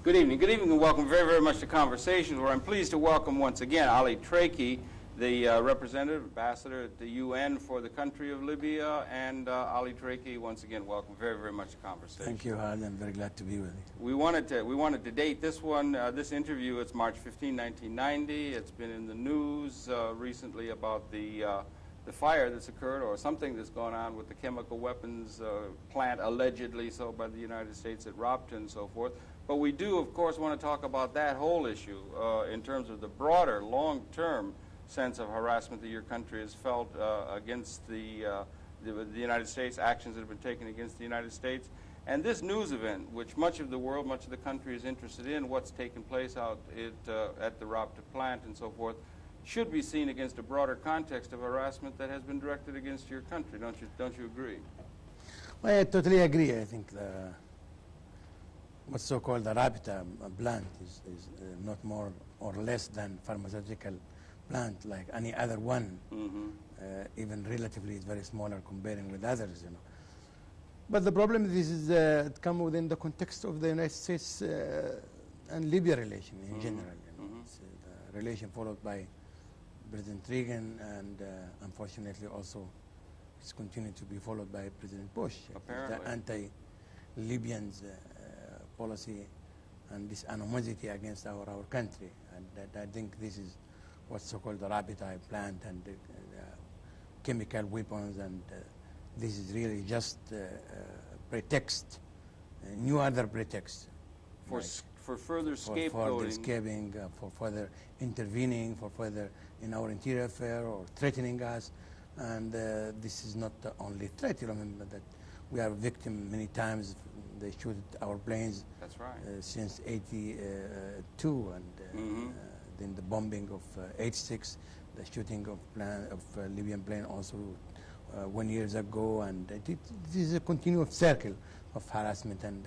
Good evening. Good evening and welcome very, very much to Conversations, where I'm pleased to welcome once again Ali Treki, the representative, ambassador at the UN for the country of Libya. And Ali Treki, once again, welcome very, very much to Conversations. Thank you, Hal. I'm very glad to be with you. We wanted to date this one, this interview. It's March 15, 1990. It's been in the news recently about the fire that's occurred, or something that's gone on with the chemical weapons plant, allegedly so by the United States at Rabta and so forth. But we do, of course, want to talk about that whole issue in terms of the broader, long-term sense of harassment that your country has felt against the United States, actions that have been taken against the United States. And this news event, which much of the world, much of the country is interested in, what's taken place out at the Rabta plant and so forth, should be seen against a broader context of harassment that has been directed against your country. Don't you agree? Well, I totally agree. I think what's so-called the Rabta plant is not more or less than pharmaceutical plant like any other one. Even relatively, it's very smaller comparing with others, you know. But the problem is it comes within the context of the United States and Libya relation in general. You know. It's the relation followed by President Reagan, and unfortunately also it's continued to be followed by President Bush. Apparently. The anti-Libyan policy and this animosity against our country. And I think this is what's so-called the Rabta plant and the chemical weapons, and this is really just pretext, new other pretext. For further scapegoating. For escaping, for further intervening, for further in our interior affair or threatening us. And this is not the only threat. You remember that we are victim many times. They shoot our planes. That's right. Since '82, and then the bombing of '86, the shooting of Libyan plane also 1 year ago, and it is a continuous circle of harassment and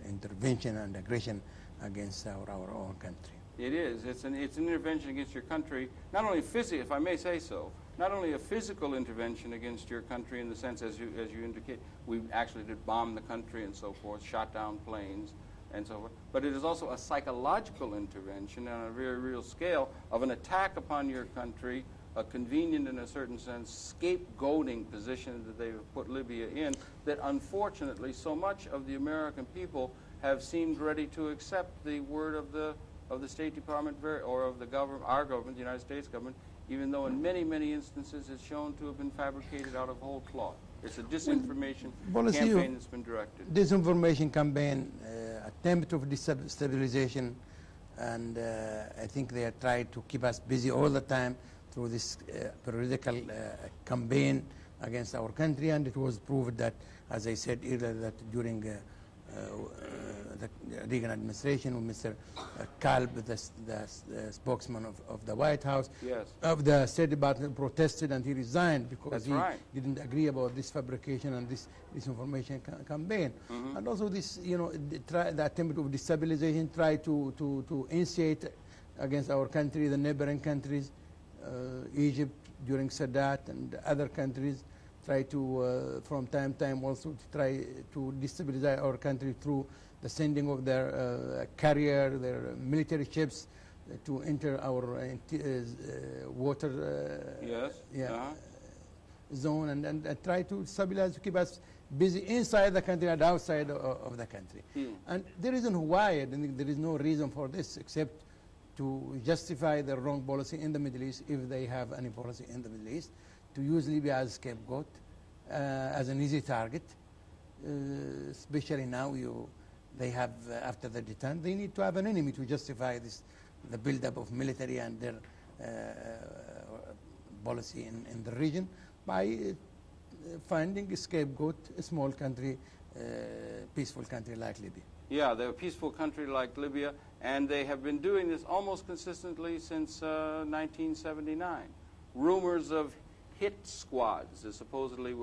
intervention and aggression against our own country. It is. It's an intervention against your country, not only physically, if I may say so, not only a physical intervention against your country in the sense, as you indicate, we actually did bomb the country and so forth, shot down planes and so forth, but it is also a psychological intervention on a very real scale of an attack upon your country, a convenient, in a certain sense, scapegoating position that they've put Libya in, that unfortunately so much of the American people have seemed ready to accept the word of the State Department or of the government, our government, the United States government, even though in many, many instances it's shown to have been fabricated out of whole cloth. It's a disinformation campaign that's been directed. Disinformation campaign, attempt of destabilization, and I think they are trying to keep us busy all the time through this periodical campaign against our country, and it was proved that, as I said earlier, that during the Reagan administration, with Mr. Kalb, the spokesman of the White House, of the State Department, protested and he resigned because he didn't agree about this fabrication and this disinformation campaign. And also this, you know, the attempt of destabilization tried to initiate against our country, the neighboring countries, Egypt during Sadat and other countries, try to, from time to time also, to try to destabilize our country through the sending of their carrier, their military ships to enter our water zone, and try to stabilize, to keep us busy inside the country and outside of the country. And the reason why, I think there is no reason for this except to justify the wrong policy in the Middle East, if they have any policy in the Middle East, to use Libya as a scapegoat, as an easy target, especially now they have, after the detent, they need to have an enemy to justify the build-up of military and their policy in the region by finding a scapegoat, a small country, peaceful country like Libya. Yeah, they're a peaceful country like Libya, and they have been doing this almost consistently since 1979. Rumors of hit squads that supposedly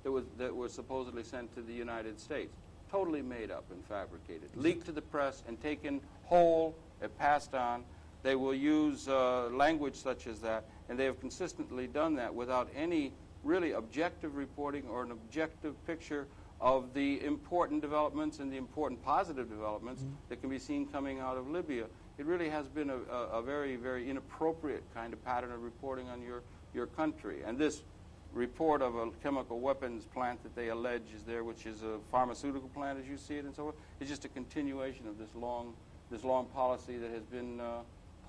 that were supposedly sent to the United States, totally made up and fabricated, leaked to the press and taken whole and passed on. They will use language such as that, and they have consistently done that without any really objective reporting or an objective picture of the important developments and the important positive developments that can be seen coming out of Libya. It really has been a very, very inappropriate kind of pattern of reporting on your country. And this report of a chemical weapons plant that they allege is there, which is a pharmaceutical plant, as you see it, and so forth, is just a continuation of this long policy that has been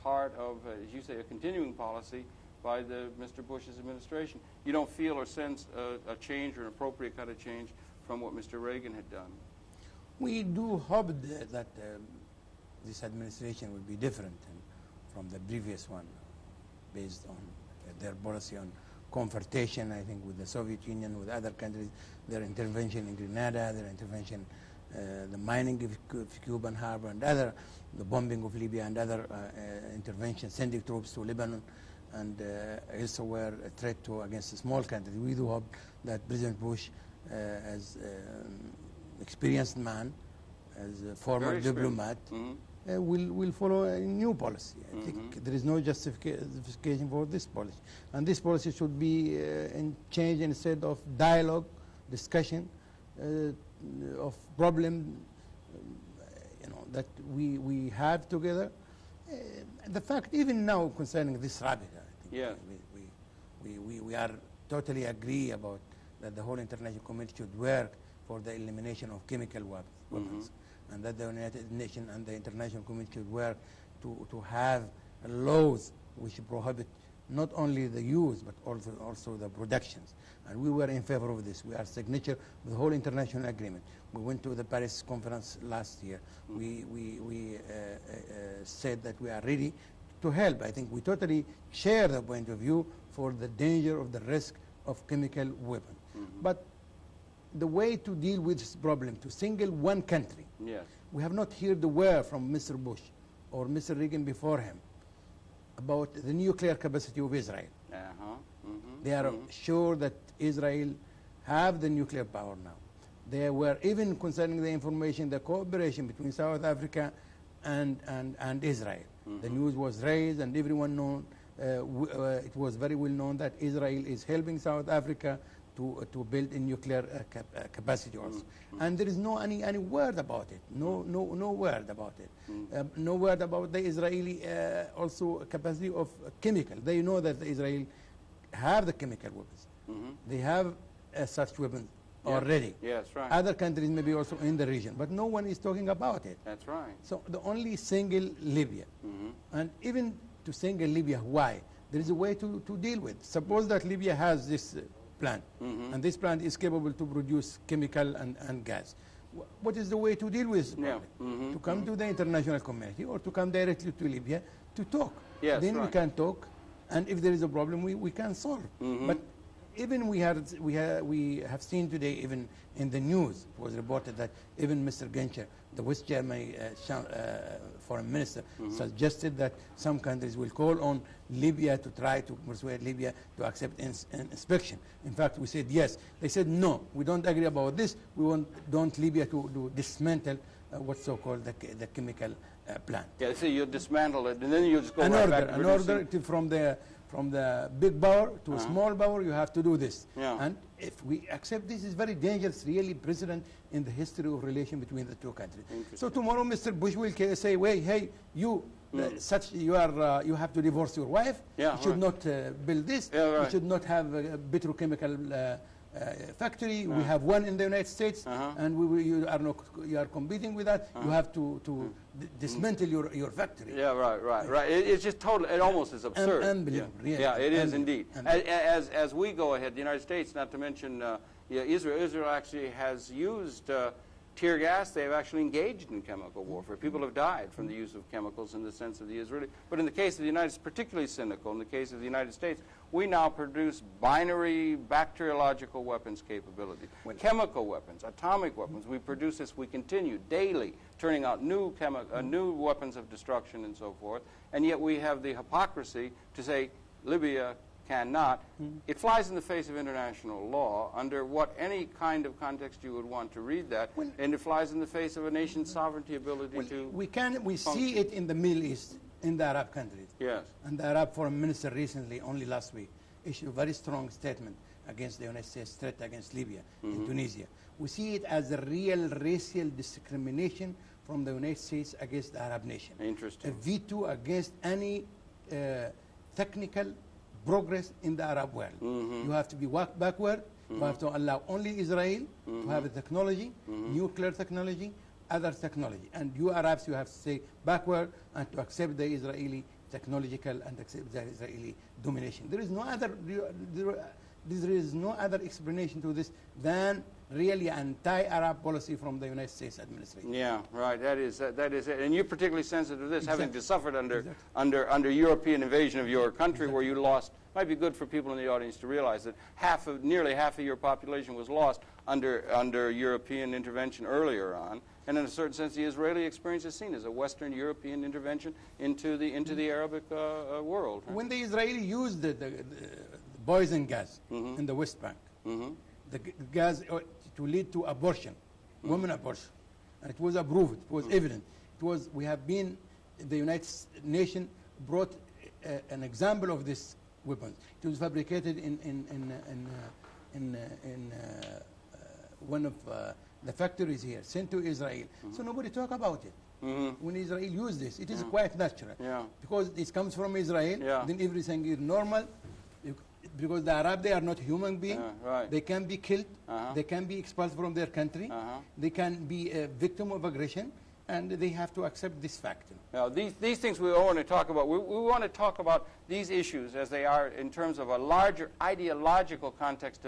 part of, as you say, a continuing policy by Mr. Bush's administration. You don't feel or sense a change or an appropriate kind of change from what Mr. Reagan had done. We do hope that this administration will be different from the previous one, based on their policy on confrontation, I think, with the Soviet Union, with other countries, their intervention in Grenada, their intervention, the mining of Cuban harbor and other, the bombing of Libya and other interventions, sending troops to Lebanon, and elsewhere a threat against a small country. We do hope that President Bush, as an experienced man, as a former diplomat, will follow a new policy. I think there is no justification for this policy. And this policy should be changed instead of dialogue, discussion, of problem that we have together. The fact, even now, concerning this rabbit, I think we are totally agree about that the whole international community should work for the elimination of chemical weapons, and that the United Nations and the international community should work to have laws which prohibit not only the use but also the productions. And we were in favor of this. We are signature of the whole international agreement. We went to the Paris conference last year. We said that we are ready to help. I think we totally share the point of view for the danger of the risk of chemical weapons. But the way to deal with this problem, to single one country, we have not heard the word from Mr. Bush or Mr. Reagan before him about the nuclear capacity of Israel. They are sure that Israel have the nuclear power now. They were even concerning the information, the cooperation between South Africa and Israel. The news was raised and everyone known, it was very well known that Israel is helping South Africa to build a nuclear capacity also. And there is no any word about it, no word about it. No word about the Israeli also capacity of chemical. They know that the Israel have the chemical weapons. They have such weapons already. Yes, right. Other countries maybe also in the region, but no one is talking about it. That's right. So the only single Libya. And even to single Libya, why? There is a way to deal with. Suppose that Libya has this plant, and this plant is capable to produce chemical and gas. What is the way to deal with this problem? To come to the international community or to come directly to Libya to talk. Then we can talk, and if there is a problem, we can solve. But even we have seen today, even in the news, it was reported that even Mr. Genscher, the West German foreign minister, suggested that some countries will call on Libya to try to persuade Libya to accept inspection. In fact, we said yes. They said no, we don't agree about this. We don't Libya to dismantle what's so-called the chemical plant. Yeah, so you dismantle it, and then you just go right back to producing. From the big power to a small power, you have to do this. And if we accept this, is very dangerous, really, precedent in the history of relation between the two countries. So tomorrow, Mr. Bush will say, "Wait, hey, you, you have to divorce your wife. You should not build this. You should not have a petrochemical factory. We have one in the United States, and you are competing with that. You have to dismantle your factory." Right. It's just totally. It almost is absurd. Unbelievable. Really. Yeah, it is indeed. As we go ahead, the United States, not to mention Israel actually has used tear gas. They have actually engaged in chemical warfare. People have died from the use of chemicals in the sense of the Israeli. But in the case of the United States, particularly cynical, in the case of the United States, we now produce binary bacteriological weapons capability. Chemical weapons, atomic weapons, we produce this, we continue daily, turning out new weapons of destruction and so forth. And yet we have the hypocrisy to say Libya cannot. It flies in the face of international law under any kind of context you would want to read that, and it flies in the face of a nation's sovereignty ability to we see it in the Middle East, in the Arab countries. Yes. And the Arab foreign minister recently, only last week, issued a very strong statement against the United States threat against Libya and Tunisia. We see it as a real racial discrimination from the United States against the Arab nation. Interesting. A veto against any technical progress in the Arab world. You have to be backward. You have to allow only Israel to have the technology, nuclear technology, other technology. And you Arabs, you have to stay backward and to accept the Israeli technological and accept the Israeli domination. There is no other, there is no other explanation to this than really anti-Arab policy from the United States administration. Yeah, right. That is it. And you're particularly sensitive to this, having suffered under European invasion of your country, where you lost. Might be good for people in the audience to realize that nearly half of your population was lost under European intervention earlier on. And in a certain sense, the Israeli experience is seen as a Western European intervention into the Arabic world. Right? When the Israeli used the poison gas in the West Bank, the gas to lead to abortion, women abortion, and it was approved. It was evident. It was. We have been. The United Nations brought an example of this weapon. It was fabricated in one of the factories here, sent to Israel. So nobody talk about it. When Israel used this, it is quite natural. Because it comes from Israel, then everything is normal. Because the Arab, they are not human beings. Right. They can be killed. They can be expelled from their country. They can be a victim of aggression. And they have to accept this fact. Now, these things we want to talk about. We want to talk about these issues as they are in terms of a larger ideological context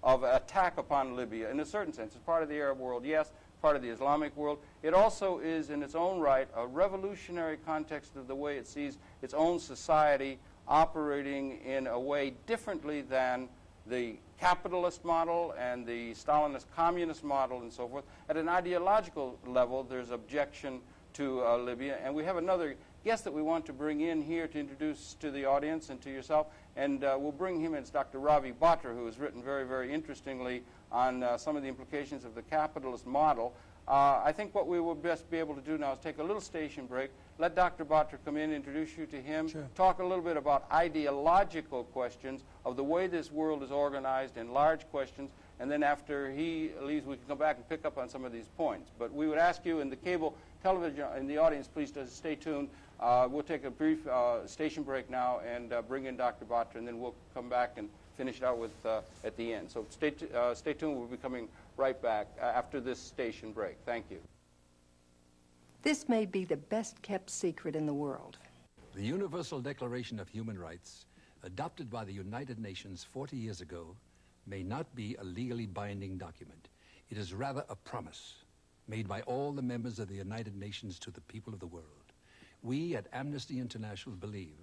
of attack upon Libya. In a certain sense, it's part of the Arab world, yes, part of the Islamic world. It also is, in its own right, a revolutionary context of the way it sees its own society operating in a way differently than the capitalist model and the Stalinist communist model and so forth. At an ideological level, there's objection to Libya. And we have another guest that we want to bring in here to introduce to the audience and to yourself. And we'll bring him in. It's Dr. Ravi Batra, who has written very, very interestingly on some of the implications of the capitalist model. I think what we will best be able to do now is take a little station break, let Dr. Batra come in, introduce you to him, talk a little bit about ideological questions of the way this world is organized in large questions, and then after he leaves, we can come back and pick up on some of these points. But we would ask you in the cable television, in the audience, please to stay tuned. We'll take a brief station break now and bring in Dr. Batra, and then we'll come back and finish it out with at the end. So stay tuned. We'll be coming right back after this station break. Thank you. This may be the best-kept secret in the world. The Universal Declaration of Human Rights, adopted by the United Nations 40 years ago, may not be a legally binding document. It is rather a promise made by all the members of the United Nations to the people of the world. We at Amnesty International believe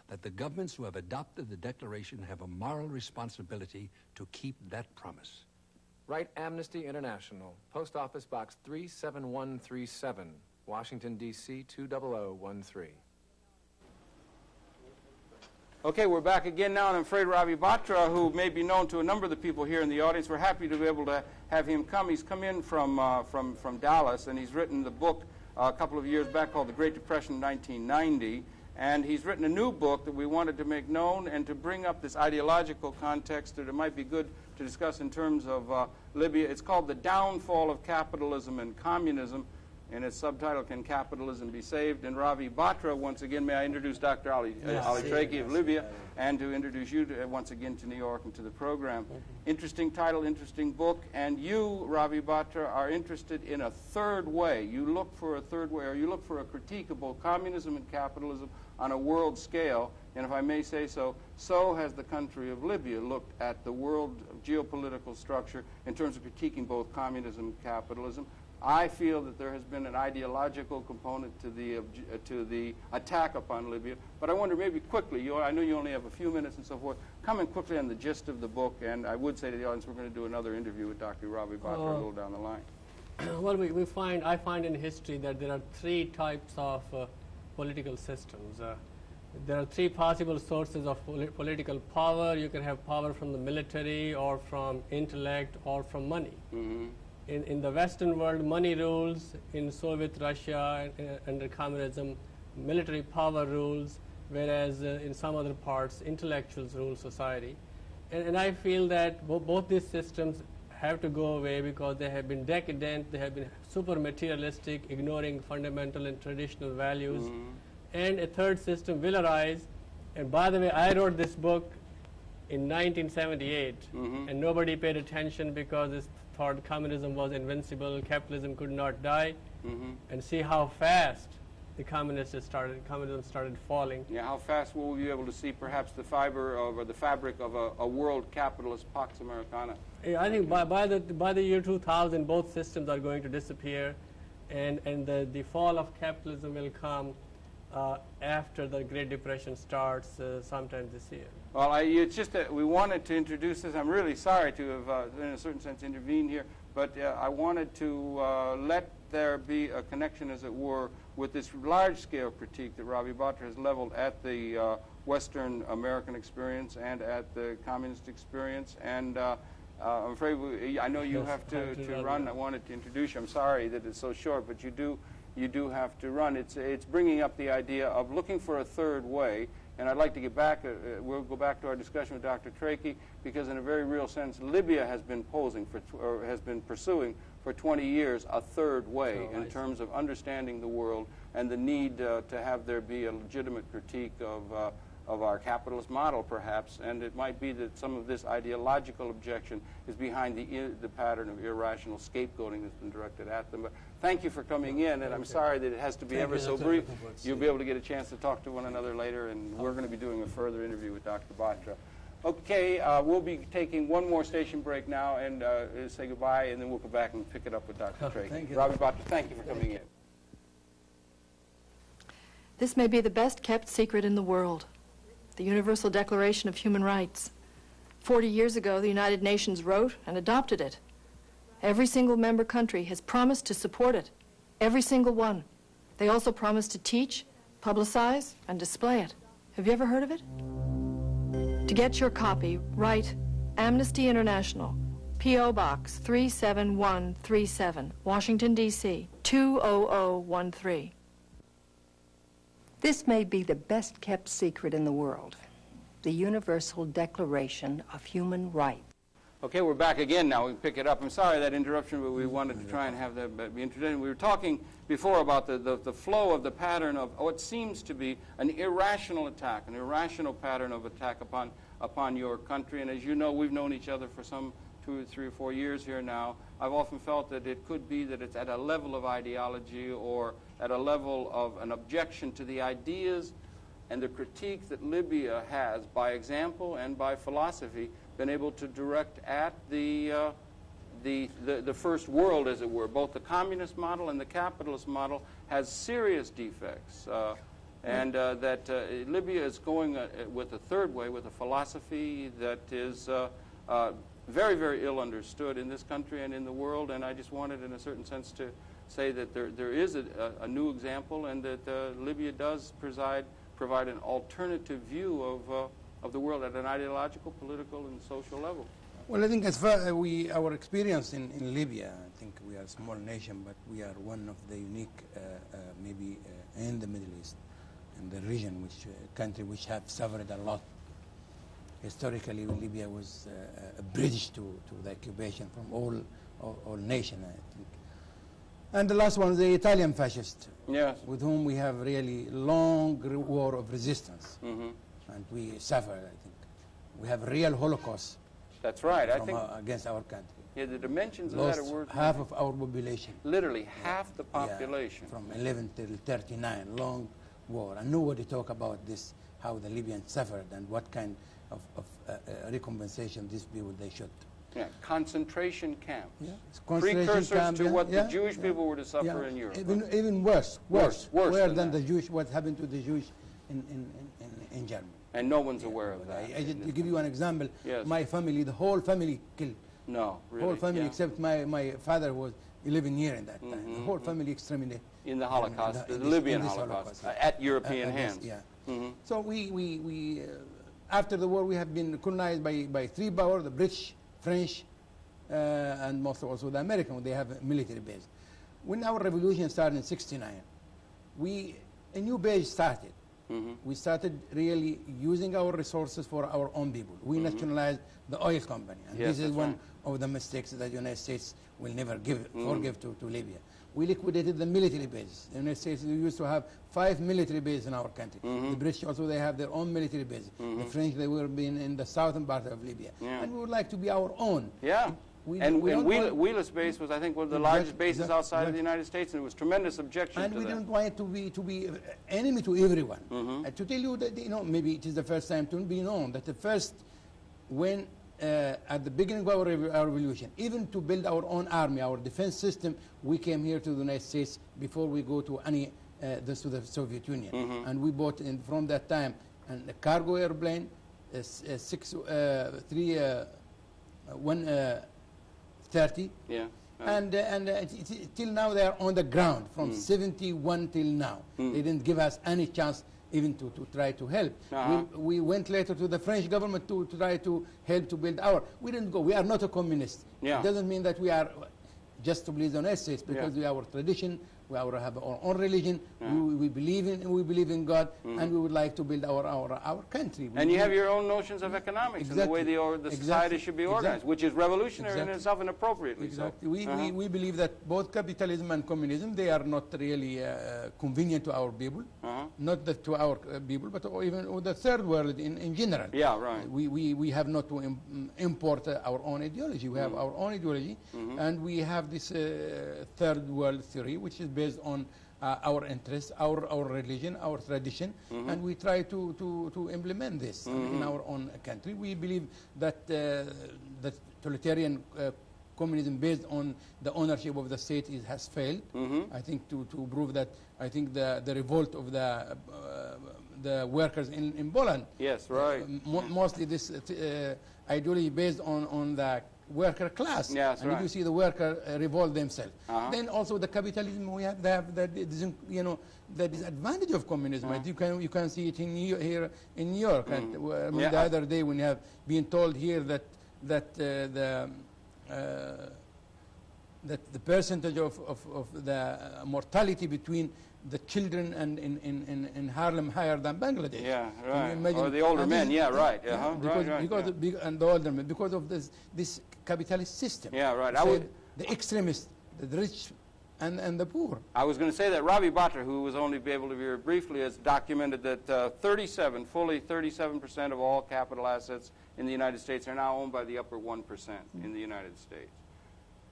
that the governments who have adopted the Declaration have a moral responsibility to keep that promise. Write Amnesty International, Post Office Box 37137, Washington, D.C. 20013. Okay, we're back again now, and I'm afraid Ravi Batra, who may be known to a number of the people here in the audience, we're happy to be able to have him come. He's come in from Dallas, and he's written the book a couple of years back called The Great Depression 1990. And he's written a new book that we wanted to make known and to bring up this ideological context that it might be good to discuss in terms of Libya. It's called The Downfall of Capitalism and Communism, and its subtitle, Can Capitalism Be Saved? And Ravi Batra, once again, may I introduce Dr. Ali Treki of Libya, and to introduce you once again to New York and to the program. Interesting title, interesting book, and you, Ravi Batra, are interested in a third way. You look for a third way, or you look for a critique of both communism and capitalism on a world scale, and if I may say so, so has the country of Libya looked at the world geopolitical structure in terms of critiquing both communism and capitalism. I feel that there has been an ideological component to the attack upon Libya, but I wonder maybe quickly, I know you only have a few minutes and so forth, comment quickly on the gist of the book, and I would say to the audience we're going to do another interview with Dr. Ravi Batra a little down the line. Well, I find in history that there are three types of political systems. There are three possible sources of political power. You can have power from the military, or from intellect, or from money. In the Western world, money rules. In Soviet Russia, under communism, military power rules. whereas in some other parts, intellectuals rule society. And I feel that both these systems have to go away because they have been decadent, they have been super materialistic, ignoring fundamental and traditional values. And a third system will arise. And by the way, I wrote this book in 1978, and nobody paid attention because they thought communism was invincible, capitalism could not die. And see how fast the communism started falling. Yeah, how fast will we be able to see perhaps the fiber of, or the fabric of a world capitalist Pax Americana? Yeah, I think by the year 2000, both systems are going to disappear, and the fall of capitalism will come after the Great Depression starts sometime this year. Well, it's just that we wanted to introduce this. I'm really sorry to have, in a certain sense, intervened here, but I wanted to let there be a connection, as it were, with this large-scale critique that Ravi Batra has leveled at the Western American experience and at the communist experience. And I'm afraid I know you have to run. I wanted to introduce you. I'm sorry that it's so short, but you do have to run. It's bringing up the idea of looking for a third way. And I'd like to get back, we'll go back to our discussion with Dr. Treki, because in a very real sense, Libya has been pursuing for 20 years a third way in terms of understanding the world and the need to have there be a legitimate critique of our capitalist model, perhaps. And it might be that some of this ideological objection is behind the pattern of irrational scapegoating that's been directed at them. But thank you for coming in, and I'm sorry that it has to be ever so brief. You'll be able to get a chance to talk to one another later, and we're going to be doing a further interview with Dr. Batra. Okay, we'll be taking one more station break now and say goodbye, and then we'll go back and pick it up with Dr. Treki. Thank you. Ravi Batra, thank you for coming in. This may be the best kept secret in the world, the Universal Declaration of Human Rights. 40 years ago, the United Nations wrote and adopted it. Every single member country has promised to support it, every single one. They also promised to teach, publicize, and display it. Have you ever heard of it? To get your copy, write Amnesty International, P.O. Box 37137, Washington, D.C., 20013. This may be the best kept secret in the world, the Universal Declaration of Human Rights. Okay, we're back again now. We can pick it up. I'm sorry that interruption, but we wanted to try and have that be introduced. We were talking before about the flow of the pattern of what seems to be an irrational attack, an irrational pattern of attack upon your country. And as you know, we've known each other for some 2 or 3 or 4 years here now. I've often felt that it could be that it's at a level of ideology or at a level of an objection to the ideas and the critique that Libya has, by example and by philosophy, been able to direct at the first world, as it were. Both the communist model and the capitalist model has serious defects. And that Libya is going with a third way, with a philosophy that is very, very ill understood in this country and in the world. And I just wanted, in a certain sense, to say that there is a new example, and that Libya does provide an alternative view of the world at an ideological, political, and social level. Well, I think as far as our experience in Libya, I think we are a small nation, but we are one of the unique, maybe in the Middle East, in the region, country which have suffered a lot. Historically, Libya was a bridge to the occupation from all nations, I think. And the last one is the Italian fascist, yes, with whom we have really long war of resistance. And we suffered, I think. We have real Holocaust. That's right. I think against our country. Yeah, the dimensions Lost of that are worth half of our population. Literally half the population. Yeah, from 11 till 39, long war. And nobody talk about this, how the Libyans suffered and what kind of recompensation these people they should. Yeah, concentration camps. Yeah. Precursors camp, to what yeah, the Jewish yeah, people were to suffer in Europe. Even worse than the Jewish, what happened to the Jewish in Germany. And no one's aware of that. I just to give you an example, yes, my family, the whole family killed. No, really. Whole family except my father was 11 years in that time. The whole family exterminated. In the Holocaust, the Libyan Holocaust, at European hands. Yeah. So we after the war, we have been colonized by 3 powers, the British, French, and most also the American. They have a military base. When our revolution started in '69, a new page started. we started really using our resources for our own people. We nationalized the oil company. And Yes, this is that's one right. of the mistakes that the United States will never forgive to Libya. We liquidated the military bases. The United States used to have 5 military bases in our country. The British also, they have their own military bases. The French, they were being in the southern part of Libya. And we would like to be our own. Yeah. And Wheeler's base was, I think, one of the largest bases outside of the United States, and there was tremendous objection to that. And we didn't want it to be enemy to everyone. And to tell you that, you know, maybe it is the first time to be known that the first, when at the beginning of our revolution, even to build our own army, our defense system, we came here to the United States before we go to any to the Soviet Union. And we bought from that time a cargo airplane, 130. Yeah. And till now they are on the ground from 71 till now. They didn't give us any chance even to try to help. We went later to the French government to try to help to build our. We didn't go. We are not a communist. It doesn't mean that we are just to please the United States, because we have our tradition, we have our own religion, we believe in God, and we would like to build our country. And you have your own notions of economics and the way the society should be organized, which is revolutionary in itself and appropriately exactly. so. We believe that both capitalism and communism, they are not really convenient to our people, not to our people, but even the third world in general. Yeah, right. We have not to import our own ideology. We have our own ideology, and we have this third world theory, which is based on our interests, our religion, our tradition, and we try to implement this in our own country. We believe that the totalitarian communism based on the ownership of the state has failed. I think to prove that, I think the revolt of the workers in Poland. Yes, right. Mostly this ideology based on the worker class. Yes, and right. you see the worker revolt themselves. Then also the capitalism, we have that, you know, the disadvantage of communism. You can see it here in New York. And the other day when you have been told here that the percentage of the mortality between the children and in Harlem higher than Bangladesh. Yeah, right. Or the older men. Yeah, right. And the older men, because of this capitalist system. Yeah, right. The extremists, the rich, and the poor. I was going to say that Ravi Bhatta, who was only able to be here briefly, has documented that fully 37% of all capital assets in the United States are now owned by the upper 1% in the United States.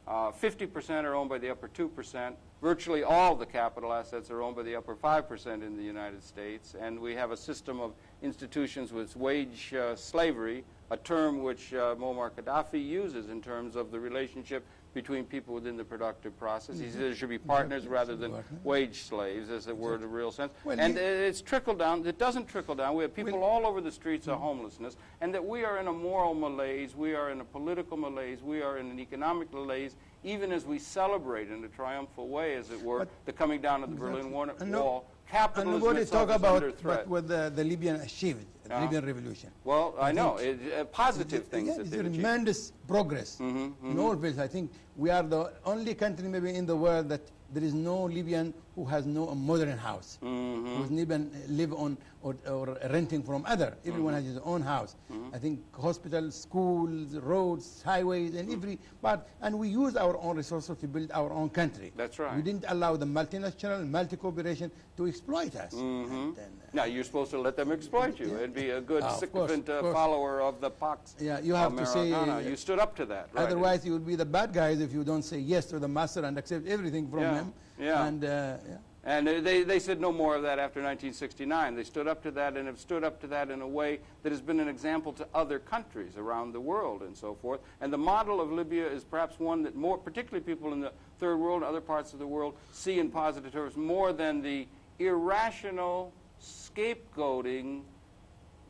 50% are owned by the upper 2%. Virtually all the capital assets are owned by the upper 5% in the United States. And we have a system of institutions with wage slavery, a term which Muammar Gaddafi uses in terms of the relationship between people within the productive process. He says there should be partners rather than wage slaves, as it were, in a real sense. And it's trickled down. It doesn't trickle down. We have people all over the streets of homelessness, and that we are in a moral malaise, we are in a political malaise, we are in an economic malaise, even as we celebrate in a triumphal way, as it were, the coming down of the Berlin Wall. Capitalism itself is under threat. What the Libyan achieved, the Libyan revolution. Well, I know. Positive things that they achieved. Tremendous progress in all fields. I think we are the only country maybe in the world that there is no Libyan who has no modern house, who's Libyan live on or renting from other. Everyone has his own house. I think hospitals, schools, roads, highways, and every part. And we use our own resources to build our own country. That's right. We didn't allow the multinational, multi-corporation to exploit us. Now, you're supposed to let them exploit you and be a good sycophant follower of the Pax. Yeah, you have to say... you stood up to that, right? Otherwise, you would be the bad guys if you don't say yes to the master and accept everything from him. And they said no more of that after 1969. They stood up to that and have stood up to that in a way that has been an example to other countries around the world and so forth. And the model of Libya is perhaps one that more, particularly people in the third world and other parts of the world, see in positive terms more than the irrational scapegoating,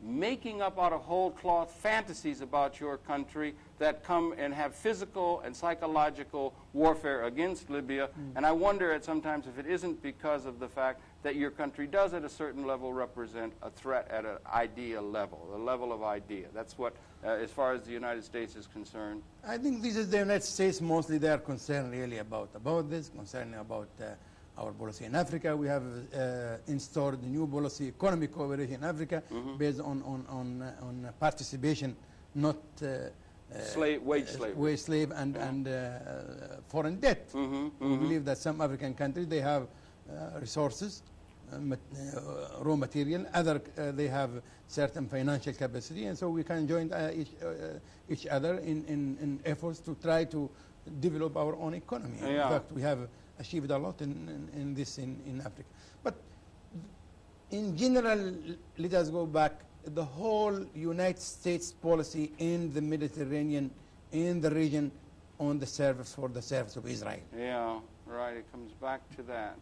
making up out of whole cloth fantasies about your country that come and have physical and psychological warfare against Libya. And I wonder sometimes if it isn't because of the fact that your country does at a certain level represent a threat at an idea level, the level of idea. That's what, as far as the United States is concerned. I think this is the United States mostly they are concerned really about this, concerning about our policy in Africa. We have installed a new policy, economic cooperation in Africa, based on participation, not wage slavery. Wage slave and foreign debt. We believe that some African countries, they have resources, raw material, other they have certain financial capacity, and so we can join each other in efforts to try to develop our own economy. Yeah. In fact, we have achieved a lot in this in Africa. But in general, let us go back. The whole United States policy in the Mediterranean, in the region, on the service of Israel. Yeah, right. It comes back to that.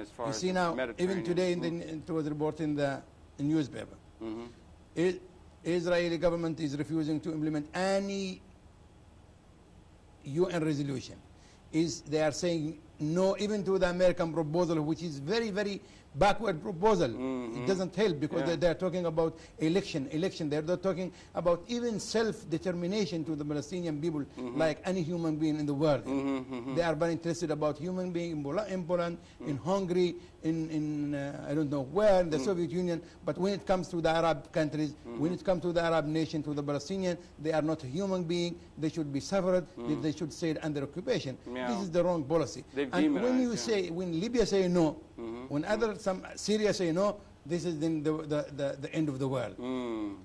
As far you as see now, even today, it was reported in the newspaper. Israeli government is refusing to implement any UN resolution. They are saying no even to the American proposal, which is very, very backward proposal. It doesn't help because they are talking about election. They're not talking about even self-determination to the Palestinian people like any human being in the world. They are very interested about human beings in Poland, in Hungary, in I don't know where, in the Soviet Union. But when it comes to the Arab countries, when it comes to the Arab nation, to the Palestinian, they are not a human being. They should be suffered. They should stay under occupation. This is the wrong policy. And when you say, when Libya say no, when some Syria say no, this is then the end of the world.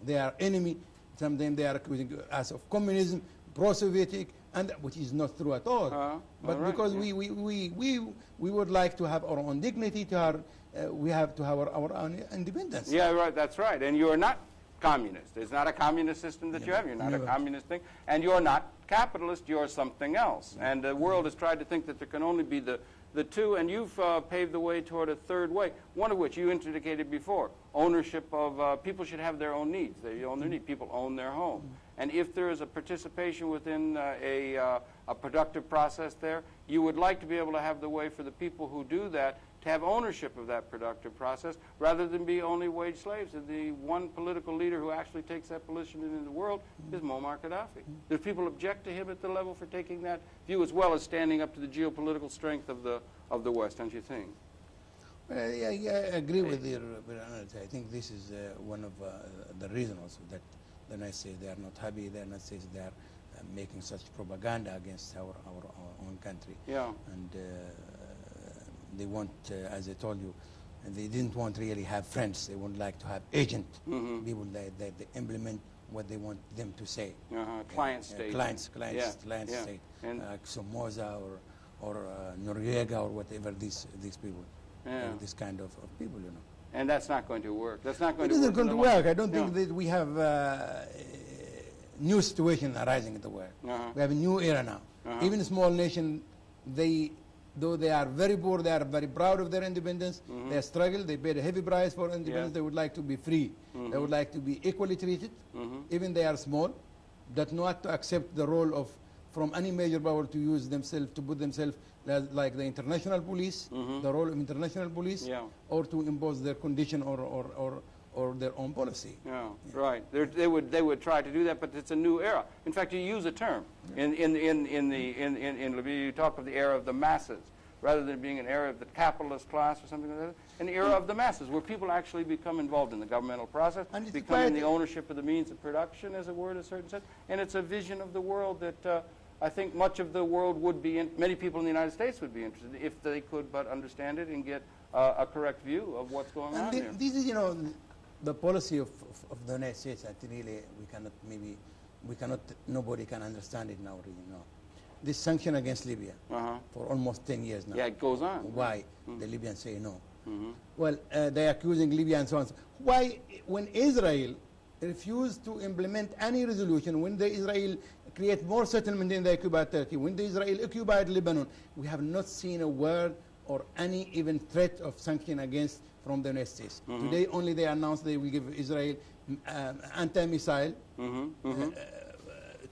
They are enemy. Sometimes they are accusing us of communism, pro-Sovietic, and which is not true at all. But because we would like to have our own dignity, we have to have our own independence. Yeah, right. That's right. And you are not communist. It's not a communist system that you have. You're not a communist thing. And you're not capitalist. You're something else. And the world has tried to think that there can only be the two, and you've paved the way toward a third way, one of which you indicated before. Ownership of people should have their own needs. They own their needs. People own their home. And if there is a participation within a productive process there, you would like to be able to have the way for the people who do that to have ownership of that productive process rather than be only wage slaves. And the one political leader who actually takes that position in the world is Muammar Gaddafi. Do people object to him at the level for taking that view as well as standing up to the geopolitical strength of the West, don't you think? Yeah, I agree with your analysis. I think this is one of the reasons also that the United States, they are not happy. The United States, they are making such propaganda against our own country. Yeah. And they want, as I told you, they didn't want to really have friends. They would like to have agent people that they implement what they want them to say. Client state. Client state. Like Somoza or Noriega or whatever these people. This kind of people, you know. And that's not going to work. That's not going to work. It isn't going to work. I don't think that we have a new situation arising in the world. We have a new era now. Even a small nation, though they are very poor, they are very proud of their independence. They struggle. They paid a heavy price for independence. They would like to be free. They would like to be equally treated. Even they are small, that not to accept the role from any major power to use themselves, to put themselves like the international police, the role of international police, or to impose their condition or their own policy. Right. They would try to do that, but it's a new era. In fact, you use a term in Libya. You talk of the era of the masses, rather than being an era of the capitalist class or something like that. An era of the masses, where people actually become involved in the governmental process, become in the ownership of the means of production, as it were, in a certain sense. And it's a vision of the world that I think much of the world would be, many people in the United States would be interested if they could but understand it and get a correct view of what's going on there. This is, the policy of the United States that really nobody can understand it now, really, no. This sanction against Libya for almost 10 years now. Yeah, it goes on. Why? The Libyans say no. Well, they're accusing Libya and so on. Why, when Israel refused to implement any resolution, when Israel create more settlement in the occupied Turkey, when Israel occupied Lebanon, we have not seen a word or any even threat of sanction against from the United States. Today only they announced they will give Israel anti-missile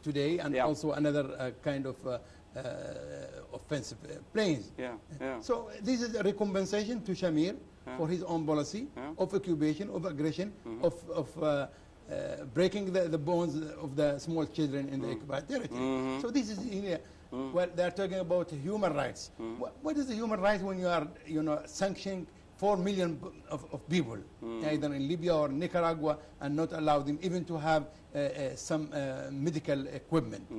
today, and also another kind of offensive planes. So this is a recompensation to Shamir for his own policy of occupation, of aggression, of breaking the bones of the small children in the occupied territory. So this is, well, they're talking about human rights. What is the human rights when you are, sanctioning 4 million of people, either in Libya or Nicaragua, and not allow them even to have some medical equipment?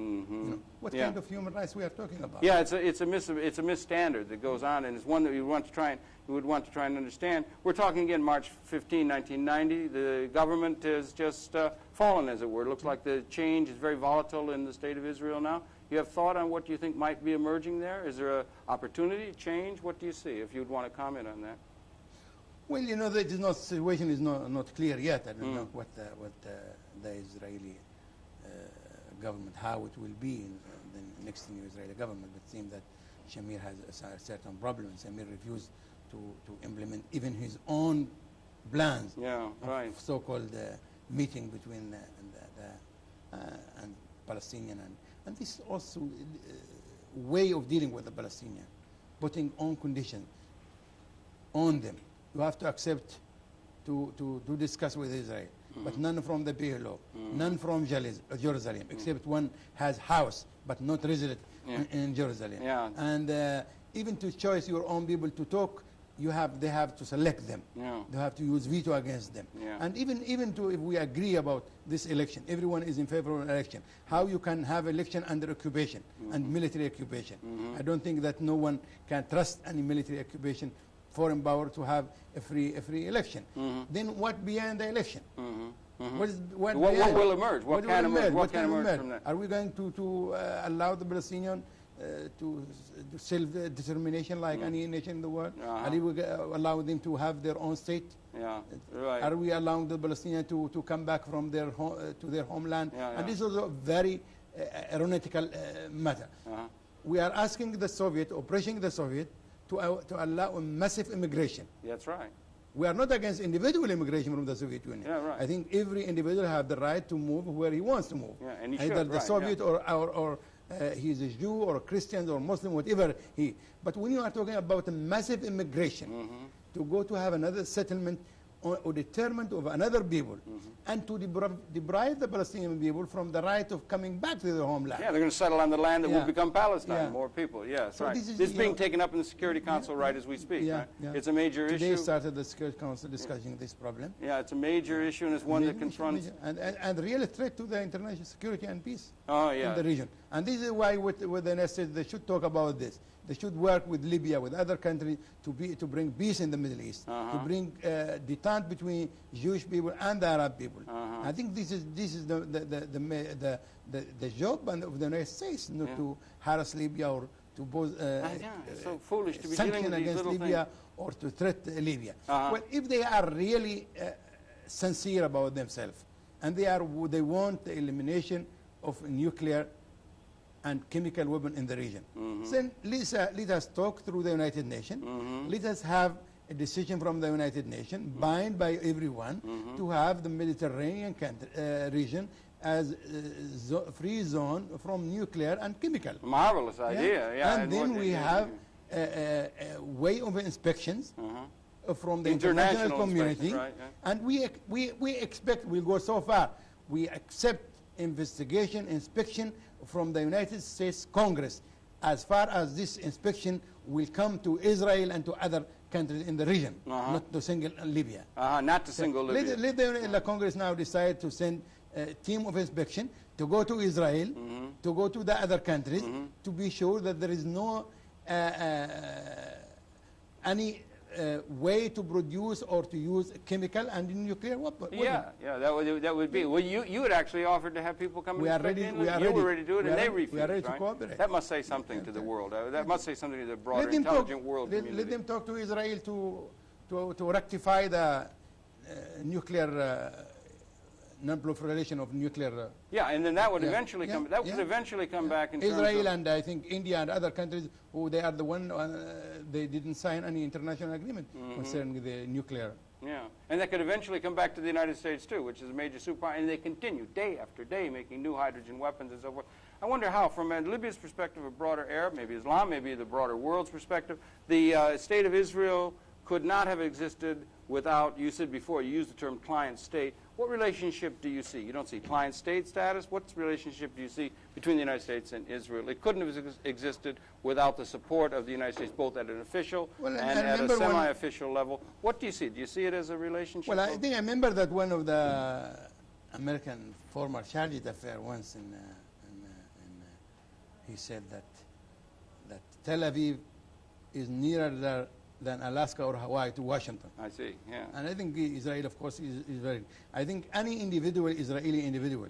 What kind of human rights we are talking about? Yeah, it's a misstandard that goes on, and it's one that we would want to try and understand. We're talking again March 15, 1990. The government has just fallen, as it were. It looks like the change is very volatile in the state of Israel now. You have thought on what you think might be emerging there? Is there an opportunity, change? What do you see, if you'd want to comment on that? Well, the situation is not clear yet. I don't know what the Israeli government, how it will be in the next new Israeli government. But it seems that Shamir has a certain problem. Shamir refused to implement even his own plans. Yeah, right. So-called meeting between and Palestinian, and this is also way of dealing with the Palestinian, putting on conditions on them. You have to accept to discuss with Israel, but none from the PLO, none from Jerusalem, except one has house but not resident in Jerusalem. Yeah. And even to choose your own people to talk, they have to select them. Yeah. They have to use veto against them. Yeah. And even if we agree about this election, everyone is in favor of an election. How you can have election under occupation and military occupation? I don't think that no one can trust any military occupation, foreign power, to have a free election. Then what beyond the election? What will emerge? What can emerge from that? Are we going to allow the Palestinians to self-determination like any nation in the world? Are we allow them to have their own state? Yeah, right. Are we allowing the Palestinians to come back from their to their homeland? And this is a very aeronautical matter. We are asking the Soviet, or pushing the Soviet, to allow a massive immigration. That's right. We are not against individual immigration from the Soviet Union. Yeah, right. I think every individual has the right to move where he wants to move. Yeah, and he either should, the right, Soviet or he's a Jew or a Christian or Muslim, whatever he. But when you are talking about a massive immigration, to go to have another settlement or determined of another people, and to deprive the Palestinian people from the right of coming back to their homeland. Yeah, they're going to settle on the land that will become Palestine. More people, yes, so right. This is being taken up in the Security Council right as we speak, right? It's a major issue. Today started the Security Council discussing this problem. Yeah, it's a major issue, and it's one that confronts... And real threat to the international security and peace in the region. And this is why with the United States, they should talk about this. They should work with Libya, with other countries, to bring peace in the Middle East, to bring detente between Jewish people and the Arab people. I think this is the job of the United States, not to harass Libya or to pose it's so foolish to be sanction dealing with against these Libya or to threat Libya. Well, if they are really sincere about themselves, and they want the elimination of nuclear and chemical weapon in the region, then let us talk through the United Nations. Let us have a decision from the United Nations, bind by everyone, to have the Mediterranean region as a free zone from nuclear and chemical. Marvelous idea, yeah. And then we have a way of inspections from the international community. Right, and we expect, we'll go so far, we accept investigation, inspection from the United States Congress, as far as this inspection will come to Israel and to other countries in the region, not to single Libya. Not to single Libya. Let the Congress now decide to send a team of inspection to go to Israel, to go to the other countries, to be sure that there is no any way to produce or to use chemical and nuclear weapons. That would be. Well, you had actually offered to have people come. You were ready to do it, and they refused. We are ready to cooperate. That must say something to the world. That must say something to the broader intelligent world community. Let them talk to Israel to rectify the nuclear non-proliferation of nuclear. And then that would eventually come. That would eventually come back in Israel terms of, and I think India and other countries who they are the one they didn't sign any international agreement concerning the nuclear. Yeah, and that could eventually come back to the United States too, which is a major superpower, and they continue day after day making new hydrogen weapons and so forth. I wonder how, from Libya's perspective, a broader Arab, maybe Islam, maybe the broader world's perspective, the state of Israel could not have existed without, you said before, you used the term client state, What relationship do you see? You don't see client state status. What relationship do you see between the United States and Israel? It couldn't have existed without the support of the United States, both at an official and at a semi-official level. What do you see? Do you see it as a relationship? Well, I think I remember that one of the American former chargé d'affaires once he said that Tel Aviv is nearer than Alaska or Hawaii to Washington. I see, yeah. And I think Israel, of course, is very... I think any individual, Israeli individual,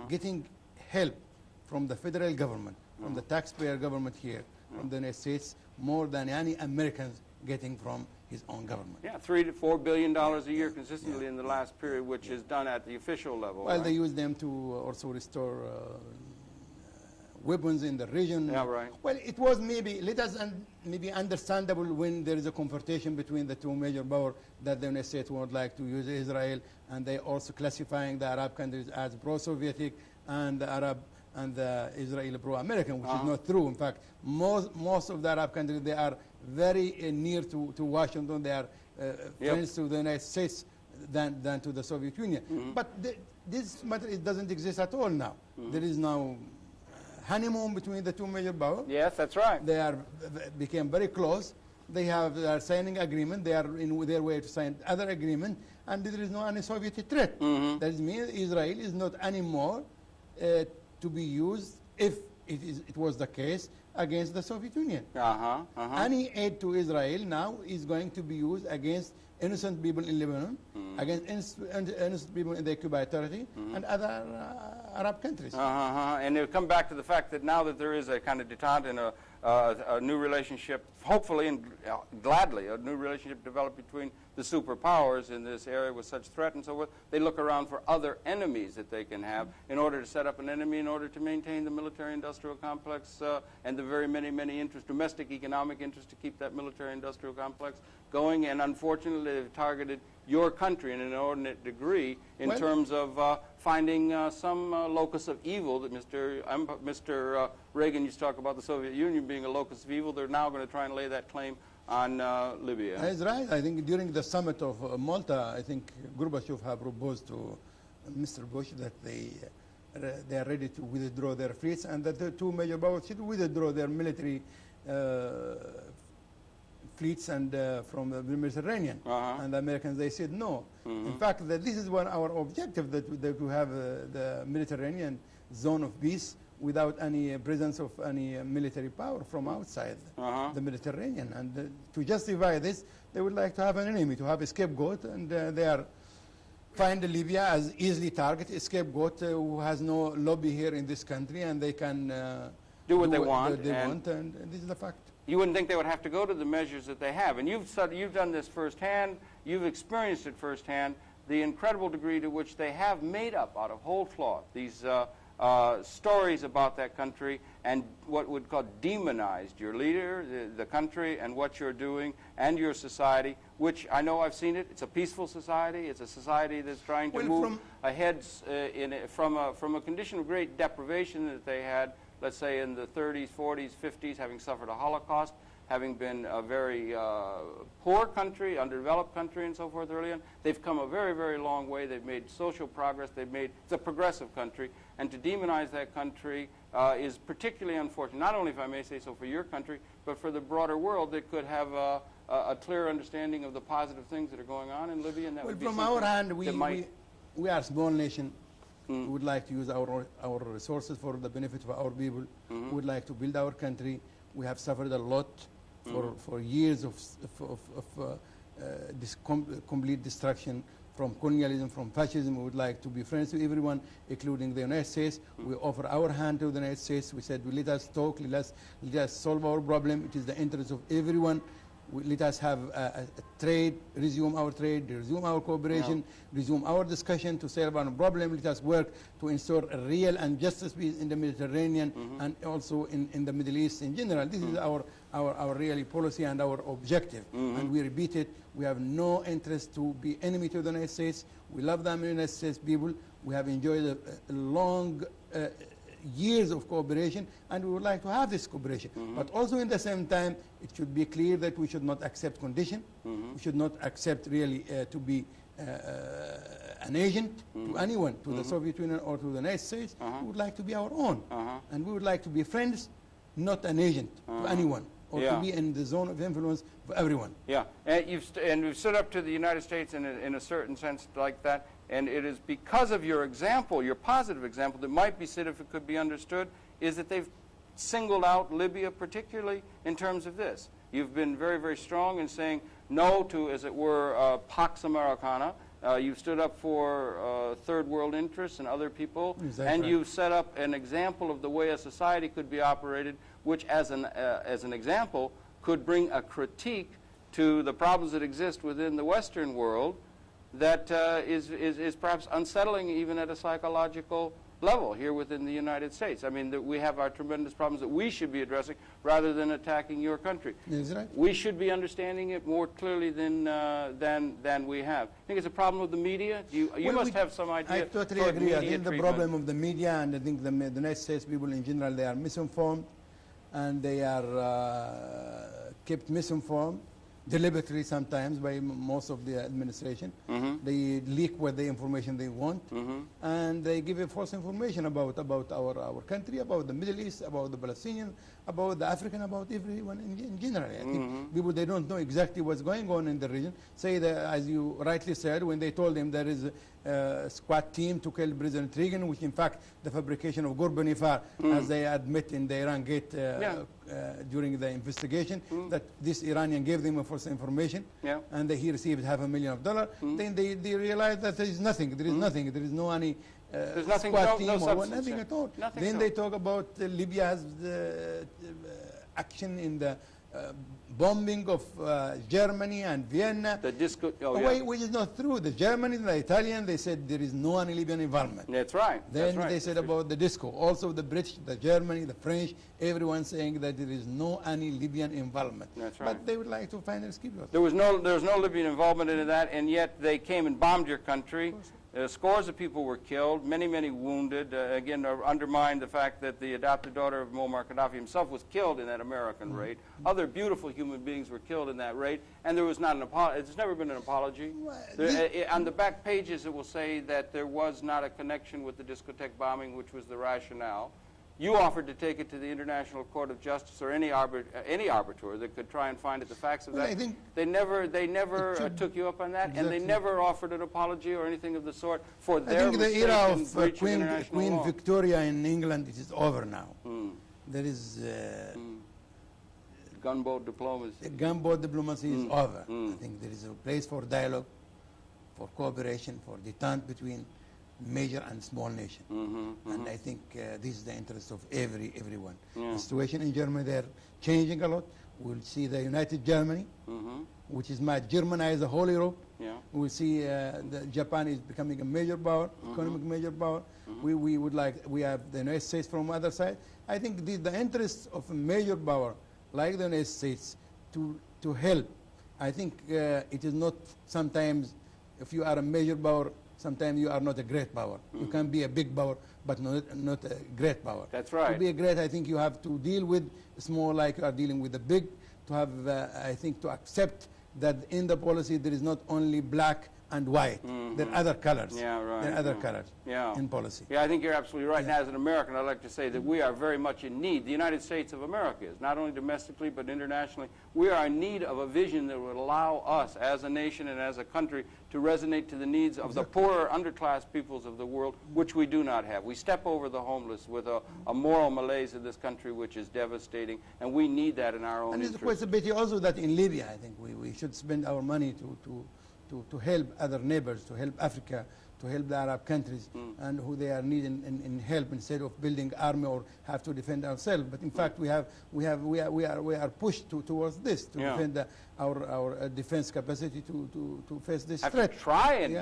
getting help from the federal government, from the taxpayer government here, from the United States, more than any Americans getting from his own government. Yeah, $3 to $4 billion a year consistently in the last period, which is done at the official level. Well, they use them to also restore weapons in the region. Yeah, right. Well, it was maybe, let us maybe understandable when there is a confrontation between the two major powers that the United States would like to use Israel, and they also classifying the Arab countries as pro-Sovietic and the Arab and the Israeli pro-American, which is not true. In fact, most of the Arab countries, they are very near to Washington. They are friends to the United States than to the Soviet Union. But this matter, it doesn't exist at all now. There is now honeymoon between the two major powers. Yes, that's right. They became very close. They are signing agreement. They are in their way to sign other agreement, and there is no any Soviet threat. That means Israel is not anymore to be used, if it was the case, against the Soviet Union. Any aid to Israel now is going to be used against innocent people in Lebanon, against innocent people in the occupied territory, and other Arab countries. And it'll come back to the fact that now that there is a kind of detente and a new relationship, hopefully and gladly, a new relationship developed between the superpowers in this area with such threat and so forth, they look around for other enemies that they can have in order to set up an enemy, in order to maintain the military-industrial complex and the very many interests, domestic economic interests, to keep that military-industrial complex going. And unfortunately, they've targeted your country in an inordinate degree in terms of finding some locus of evil that Mr. Reagan used to talk about the Soviet Union being a locus of evil. They're now going to try and lay that claim on Libya. That's right. I think during the summit of Malta, I think Gorbachev have proposed to Mr. Bush that they are ready to withdraw their fleets, and that the two major powers should withdraw their military fleets and from the Mediterranean. And the Americans, they said no. In fact, that this is one of our objectives, that we have the Mediterranean zone of peace without any presence of any military power from outside the Mediterranean. And to justify this, they would like to have an enemy, to have a scapegoat, and they are find Libya as easily target, a scapegoat who has no lobby here in this country, and they can do what they want, and this is the fact. You wouldn't think they would have to go to the measures that they have. And you've done this firsthand, you've experienced it firsthand, the incredible degree to which they have made up out of whole cloth these stories about that country, and what would call demonized your leader, the country, and what you're doing, and your society, which I know I've seen it. It's a peaceful society. It's a society that's trying to move ahead from a condition of great deprivation that they had, let's say in the 30s, 40s, 50s, having suffered a Holocaust, having been a very poor country, underdeveloped country, and so forth early on. They've come a very long way. They've made social progress. It's a progressive country. And to demonize that country is particularly unfortunate, not only, if I may say so, for your country, but for the broader world that could have a clear understanding of the positive things that are going on in Libya. And that would be from our hand, we are a small nation. We would like to use our resources for the benefit of our people. We would like to build our country. We have suffered a lot for years of this complete destruction from colonialism, from fascism. We would like to be friends with everyone, including the United States. We offer our hand to the United States. We said, let us talk, let us solve our problem. It is the interest of everyone. Let us have a trade, resume our trade, resume our cooperation, resume our discussion to solve our problem. Let us work to ensure a real and justice peace in the Mediterranean and also in the Middle East in general. This is our really policy and our objective. And we repeat it. We have no interest to be enemy to the United States. We love the United States people. We have enjoyed a long years of cooperation, and we would like to have this cooperation. But also in the same time, it should be clear that we should not accept condition. We should not accept really to be an agent to anyone, to the Soviet Union or to the United States. We would like to be our own. And we would like to be friends, not an agent to anyone, or to be in the zone of influence for everyone. Yeah, and you've stood up to the United States in a certain sense like that, and it is because of your example, your positive example, that might be said, if it could be understood, is that they've singled out Libya particularly in terms of this. You've been very, very strong in saying no to, as it were, Pax Americana. You've stood up for third world interests and other people, and you've set up an example of the way a society could be operated, which as an example could bring a critique to the problems that exist within the Western world that is perhaps unsettling even at a psychological level here within the United States. I mean, that we have our tremendous problems that we should be addressing rather than attacking your country. Is right. We should be understanding it more clearly than we have. I think it's a problem with the media. You must have some idea. I totally agree. I think the problem of the media, and I think the United States people in general, they are misinformed, and they are kept misinformed deliberately sometimes by most of the administration. They leak what the information they want, and they give a false information about our country, about the Middle East, about the Palestinians, about the African, about everyone in general. I think people, they don't know exactly what's going on in the region. Say that, as you rightly said, when they told them there is a squad team to kill President Reagan, which in fact the fabrication of Ghorbanifar, as they admit in the Iran Gate during the investigation, that this Iranian gave them a false information, and that he received $500,000. Then they realized that there is nothing. There is nothing. There is no any squad team or nothing at all. Then they talk about Libya's action in the bombing of Germany and Vienna, which is not true. The Germans, the Italians, they said there is no any Libyan involvement. That's right. Then they said about the disco. Also the British, the Germany, the French, everyone saying that there is no any Libyan involvement. That's right. But they would like to find a scapegoat. There was no Libyan involvement in that, and yet they came and bombed your country. Scores of people were killed, many, many wounded. Again, undermined the fact that the adopted daughter of Muammar Gaddafi himself was killed in that American raid. Other beautiful human beings were killed in that raid, and there was not an apology. There's never been an apology. On the back pages, it will say that there was not a connection with the discotheque bombing, which was the rationale. You offered to take it to the International Court of Justice or any arbiter that could try and find the facts of that. They never took you up on that, and they never offered an apology or anything of the sort for their mistake in breaching international law. Queen Victoria in England, it is over now. There is gunboat diplomacy. Gunboat diplomacy is over. I think there is a place for dialogue, for cooperation, for detente between major and small nation. And I think this is the interest of everyone. The situation in Germany, they're changing a lot. We'll see the United Germany, which is might Germanize the whole Europe. We'll see Japan is becoming a major power, economic major power. We have the United States from the other side. I think the interest of a major power like the United States to help. I think it is not sometimes, if you are a major power, sometimes you are not a great power. You can be a big power, but not a great power. That's right. To be a great, I think you have to deal with small like you are dealing with the big, to have, I think, to accept that in the policy there is not only black and white. There are other colors. There are other colors in policy. I think you're absolutely right. And as an American, I'd like to say that we are very much in need. The United States of America is, not only domestically but internationally. We are in need of a vision that would allow us as a nation and as a country to resonate to the needs of the poorer, underclass peoples of the world, which we do not have. We step over the homeless with a moral malaise in this country which is devastating, and we need that in our own interest. And it's quite a pity also that in Libya, I think we should spend our money to help other neighbors, to help Africa, to help the Arab countries, and who they are needing in help instead of building army or have to defend ourselves. But in fact, we are pushed towards this to defend our defense capacity to face this threat. Have to try and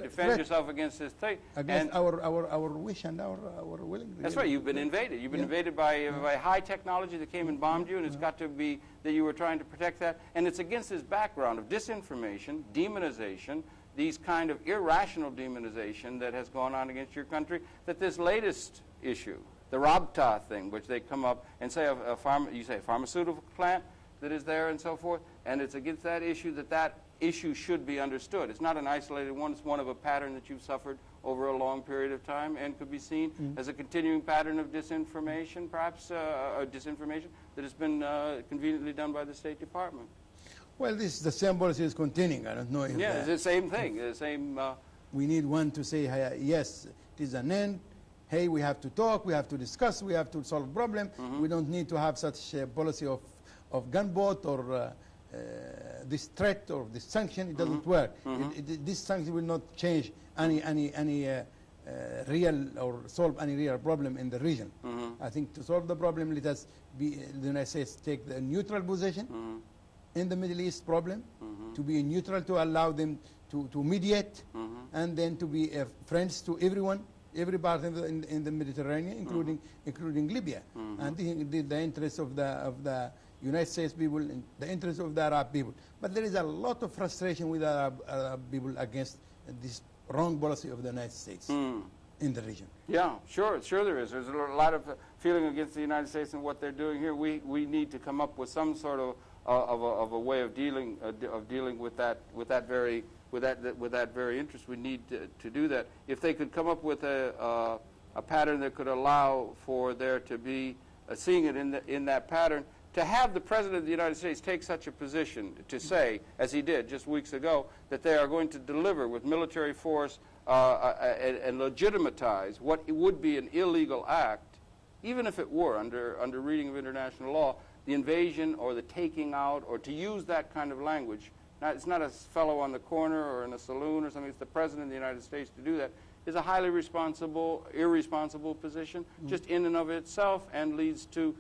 defend yourself against this threat. Against our wish and our willingness. That's right. You've been invaded. You've been invaded by high technology that came and bombed you, and it's got to be that you were trying to protect that. And it's against this background of disinformation, demonization, these kind of irrational demonization that has gone on against your country, that this latest issue, the Rabta thing, which they come up and say you say a pharmaceutical plant that is there and so forth, and it's against that issue that issue should be understood. It's not an isolated one. It's one of a pattern that you've suffered over a long period of time and could be seen as a continuing pattern of disinformation, perhaps disinformation that has been conveniently done by the State Department. Well, this is the same policy is continuing. I don't know if... Yeah, it's the same thing. The same... we need one to say, yes, it is an end. Hey, we have to talk, we have to discuss, we have to solve a problem. We don't need to have such a policy of gunboat or this threat or this sanction. It doesn't work. This sanction will not change any real or solve any real problem in the region. I think to solve the problem, let us be, the United States take the neutral position in the Middle East problem, to be neutral, to allow them to mediate, and then to be friends to everyone, every part in the Mediterranean, including Libya. And the interests of the United States people, and the interests of the Arab people. But there is a lot of frustration with Arab people against this wrong policy of the United States in the region. Yeah, sure there is. There's a lot of feeling against the United States and what they're doing here. We need to come up with some sort of a way of dealing with that very interest. We need to do that. If they could come up with a pattern that could allow for there to be seeing it in that pattern, to have the President of the United States take such a position to say, as he did just weeks ago, that they are going to deliver with military force and legitimatize what would be an illegal act, even if it were under reading of international law, the invasion or the taking out, or to use that kind of language. Now, it's not a fellow on the corner or in a saloon or something. It's the President of the United States to do that. Is a highly irresponsible position, just in and of itself, and leads to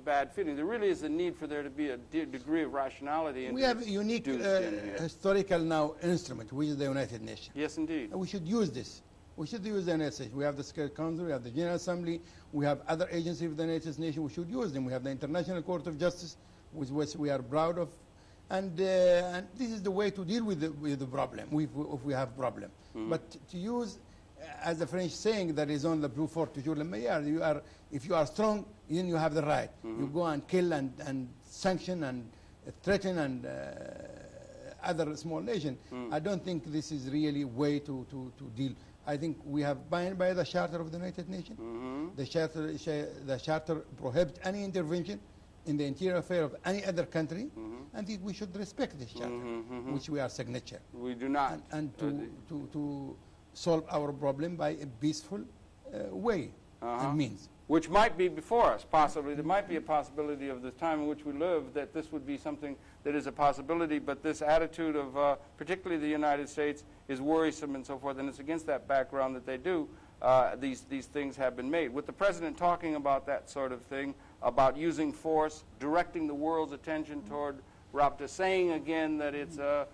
bad feeling. There really is a need for there to be a degree of rationality. We have a unique historical now instrument, which is the United Nations. Yes, indeed. And we should use this. We should use the United States. We have the Security Council, we have the General Assembly, we have other agencies of the United Nations. We should use them. We have the International Court of Justice, with which we are proud of. And this is the way to deal with the problem, if we have problem. But to use, as the French saying, that is on the plus fort toujours le meilleur. If you are strong, then you have the right. You go and kill and sanction and threaten and other small nation. I don't think this is really a way to deal. I think we have bound by the Charter of the United Nations. The Charter prohibits any intervention in the interior affair of any other country, and we should respect this Charter, which we are signature. We do not. And to solve our problem by a peaceful way and means. Which might be before us, possibly. There might be a possibility of the time in which we live that this would be something that is a possibility, but this attitude of particularly the United States is worrisome and so forth, and it's against that background that they do. These things have been made. With the President talking about that sort of thing, about using force, directing the world's attention toward Rabta, saying again that it's a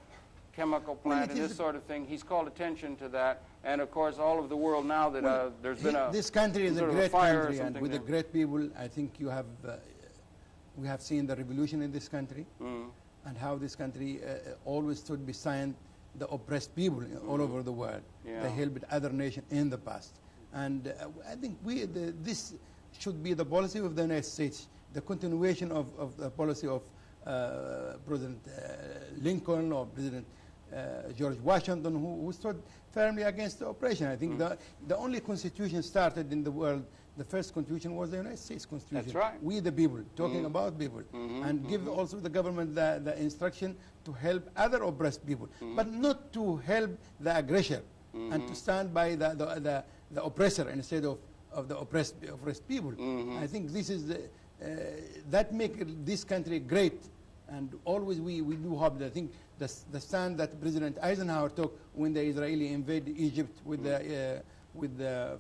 chemical plant and this sort of thing, he's called attention to that. And of course, all of the world now that there's been a this country is a great country, and with the great people, I think we have seen the revolution in this country, and how this country always stood beside the oppressed people all over the world. They helped other nations in the past, and I think this should be the policy of the United States, the continuation of the policy of President Lincoln or President George Washington, who stood firmly against the oppression. I think the only constitution started in the world, the first constitution was the United States Constitution. That's right. We the people, talking about people, and give also the government the instruction to help other oppressed people, but not to help the aggressor, and to stand by the oppressor instead of the oppressed people. I think this is that makes this country great, and always we do hope that I think the stand that President Eisenhower took when the Israeli invaded Egypt with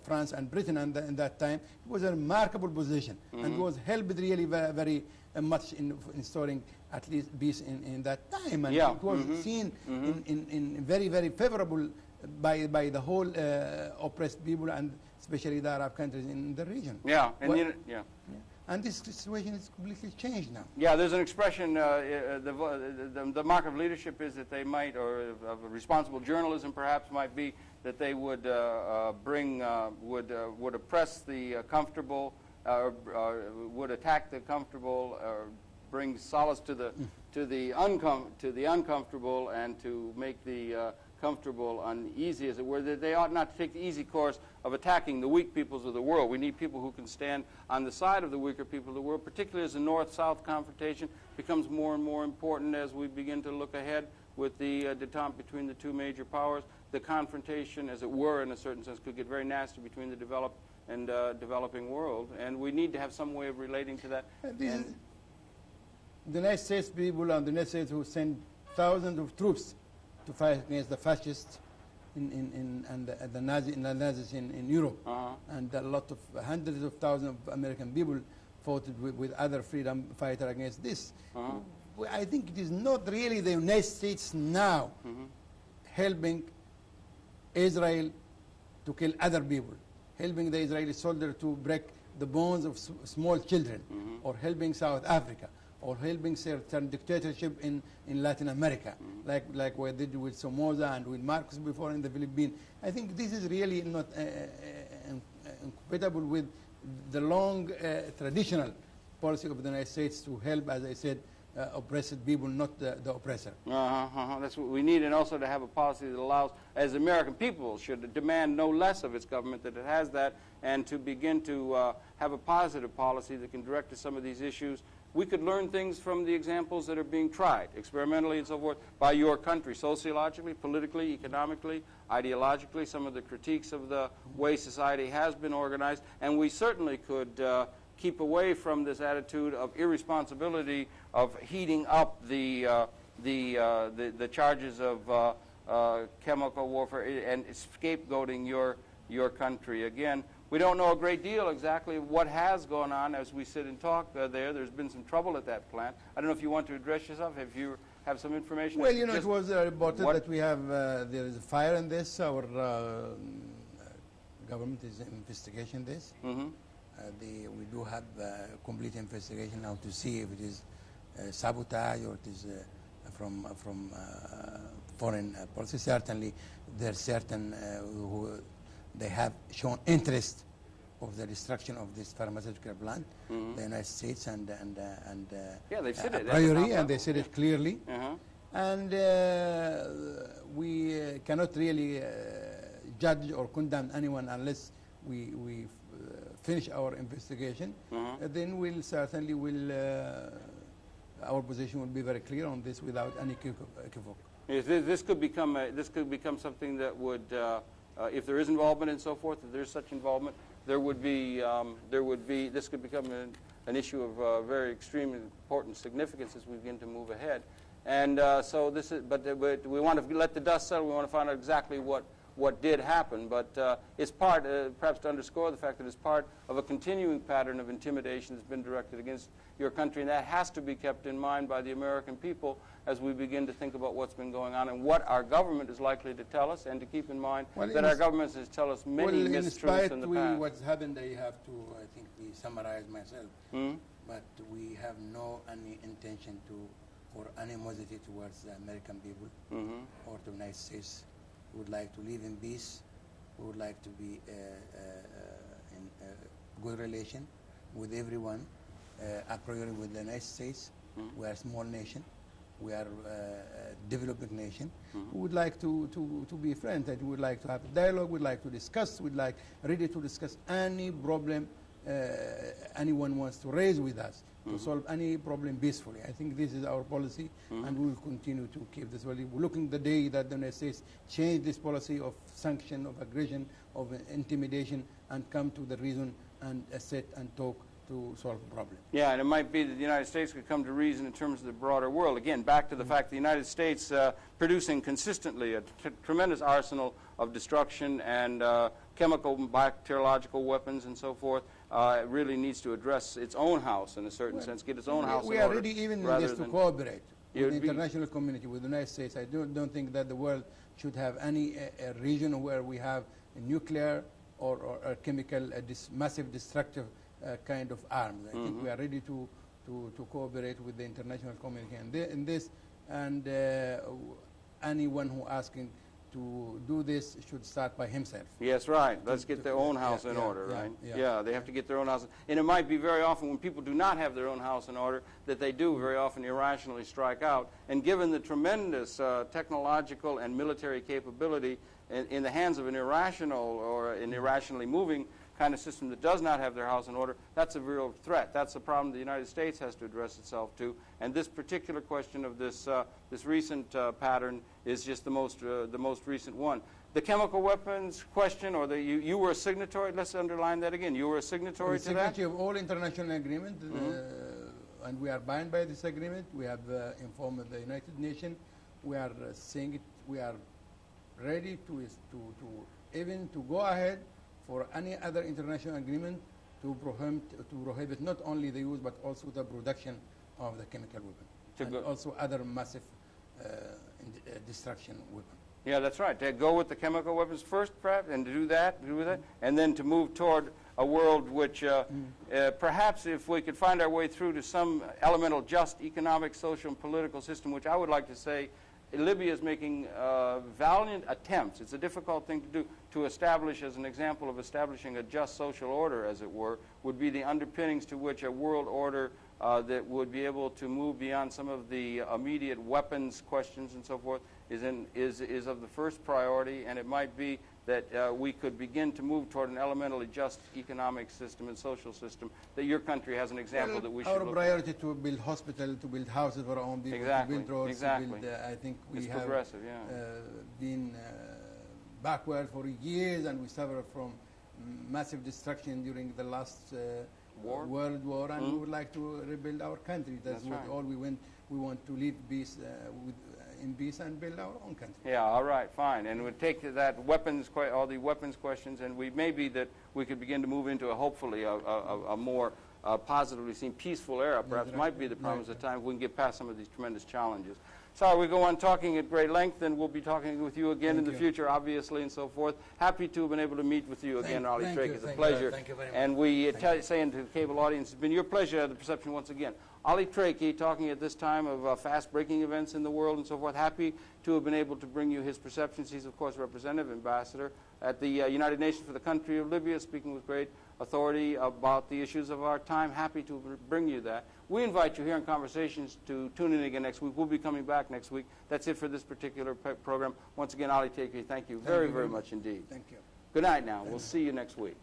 France and Britain in that time, it was a remarkable position, and was helped really very much in installing at least peace in that time, and it was seen in very, very favorable by the whole oppressed people, and especially the Arab countries in the region. And this situation is completely changed now. Yeah, there's an expression, the mark of leadership is that they might, or of responsible journalism perhaps, might be that they would would oppress the comfortable, would attack the comfortable, bring solace to the uncomfortable and to make the comfortable uneasy, as it were. They ought not to take the easy course of attacking the weak peoples of the world. We need people who can stand on the side of the weaker people of the world, particularly as the North-South confrontation becomes more and more important as we begin to look ahead with the détente between the two major powers. The confrontation, as it were, in a certain sense, could get very nasty between the developed and developing world, and we need to have some way of relating to that. The United States people and the United States who send thousands of troops to fight against the fascists and the Nazis in Europe, and a lot of hundreds of thousands of American people fought with other freedom fighters against this. I think it is not really the United States now helping Israel to kill other people, helping the Israeli soldier to break the bones of small children, or helping South Africa, or helping certain dictatorship in Latin America, like we did with Somoza and with Marcos before in the Philippines. I think this is really not incompatible with the long traditional policy of the United States to help, as I said, oppressed people, not the oppressor. That's what we need, and also to have a policy that allows, as American people should demand no less of its government, that it has that, and to begin to have a positive policy that can direct to some of these issues. We could learn things from the examples that are being tried, experimentally and so forth, by your country, sociologically, politically, economically, ideologically, some of the critiques of the way society has been organized, and we certainly could keep away from this attitude of irresponsibility of heating up the charges of chemical warfare and scapegoating your country. Again, we don't know a great deal exactly what has gone on as we sit and talk there. There's been some trouble at that plant. I don't know if you want to address yourself, if you have some information. Well, you know, it was reported that we have, there is a fire in this. Our government is investigating this. We do have a complete investigation now to see if it is sabotage or it is from foreign policy. Certainly, there are certain who they have shown interest of the destruction of this pharmaceutical plant, the United States and yeah, they've said it. Priori, and they said it clearly. And we cannot really judge or condemn anyone unless we finish our investigation. Then we'll certainly our position will be very clear on this without any equivoque. Yes, this could become something that would, if there is involvement and so forth, if there is such involvement, this could become an issue of very extreme important significance as we begin to move ahead. And so this is, but we want to let the dust settle. We want to find out exactly what did happen, but it's part, perhaps to underscore the fact that it's part of a continuing pattern of intimidation that's been directed against your country, and that has to be kept in mind by the American people as we begin to think about what's been going on and what our government is likely to tell us, and to keep in mind that our government has tell us many mistruths in the past. What's happened, I have to, I think, summarize myself, but we have no any intention to, or animosity towards the American people or the United States. We would like to live in peace. We would like to be in good relation with everyone, a priori with the United States. We are a small nation. We are a developing nation. We would like to be friends. We would like to have a dialogue. We'd like to discuss. We'd like ready to discuss any problem anyone wants to raise with us, to solve any problem peacefully. I think this is our policy, and we will continue to keep this value. We're looking the day that the United States change this policy of sanction, of aggression, of intimidation, and come to the reason and sit and talk to solve the problem. Yeah, and it might be that the United States could come to reason in terms of the broader world. Again, back to the fact the United States producing consistently a tremendous arsenal of destruction and chemical, bacteriological weapons and so forth, it really needs to address its own house in a certain sense, get its own house in order. We are ready even in this to cooperate with the international community, with the United States. I don't think that the world should have any region where we have a nuclear or chemical, massive destructive kind of arms. I think we are ready to cooperate with the international community in this, and anyone who asking to do this should start by himself. Yes, right. Let's get their own house in order, right? Yeah, they have to get their own house. And it might be very often when people do not have their own house in order that they do very often irrationally strike out. And given the tremendous technological and military capability in the hands of an irrational or an irrationally moving kind of system that does not have their house in order, that's a real threat. That's a problem the United States has to address itself to. And this particular question of this this recent pattern is just the most recent one. The chemical weapons question, or you were a signatory. Let's underline that again. You were a signatory to that. Signatory of all international agreements, and we are bound by this agreement. We have informed the United Nations. We are saying it. We are ready to even to go ahead for any other international agreement to prohibit not only the use but also the production of the chemical weapon, and also other massive destruction weapon. Yeah, that's right. To go with the chemical weapons first, perhaps, and to do that, and then to move toward a world which perhaps if we could find our way through to some elemental just economic, social, and political system, which I would like to say Libya is making valiant attempts. It's a difficult thing to do, to establish as an example of establishing a just social order, as it were, would be the underpinnings to which a world order that would be able to move beyond some of the immediate weapons questions and so forth is of the first priority, and it might be that we could begin to move toward an elementally just economic system and social system, that your country has an example that we should look at. Our priority to build hospitals, to build houses for our own people, to build roads, to build, I think we have been backward for years, and we suffered from massive destruction during the last World War, and we would like to rebuild our country. That's what all we want. We want to live peace in peace and build our own country. Yeah, all right, fine. And we'll take that weapons, all the weapons questions, and we maybe that we could begin to move into hopefully a more positively seen peaceful era. Perhaps might be the promise of time if we can get past some of these tremendous challenges. So we go on talking at great length, and we'll be talking with you again in the future, obviously, and so forth. Happy to have been able to meet with you again, Ali Treki. It's a pleasure. Thank you very much. And we say to the cable audience, it's been your pleasure, the perception once again. Ali Treki talking at this time of fast-breaking events in the world and so forth. Happy to have been able to bring you his perceptions. He's, of course, representative ambassador at the United Nations for the country of Libya, speaking with great authority about the issues of our time. Happy to bring you that. We invite you here in Conversations to tune in again next week. We'll be coming back next week. That's it for this particular program. Once again, Ali Treki, thank you very, very much indeed. Thank you. Good night now. We'll see you next week.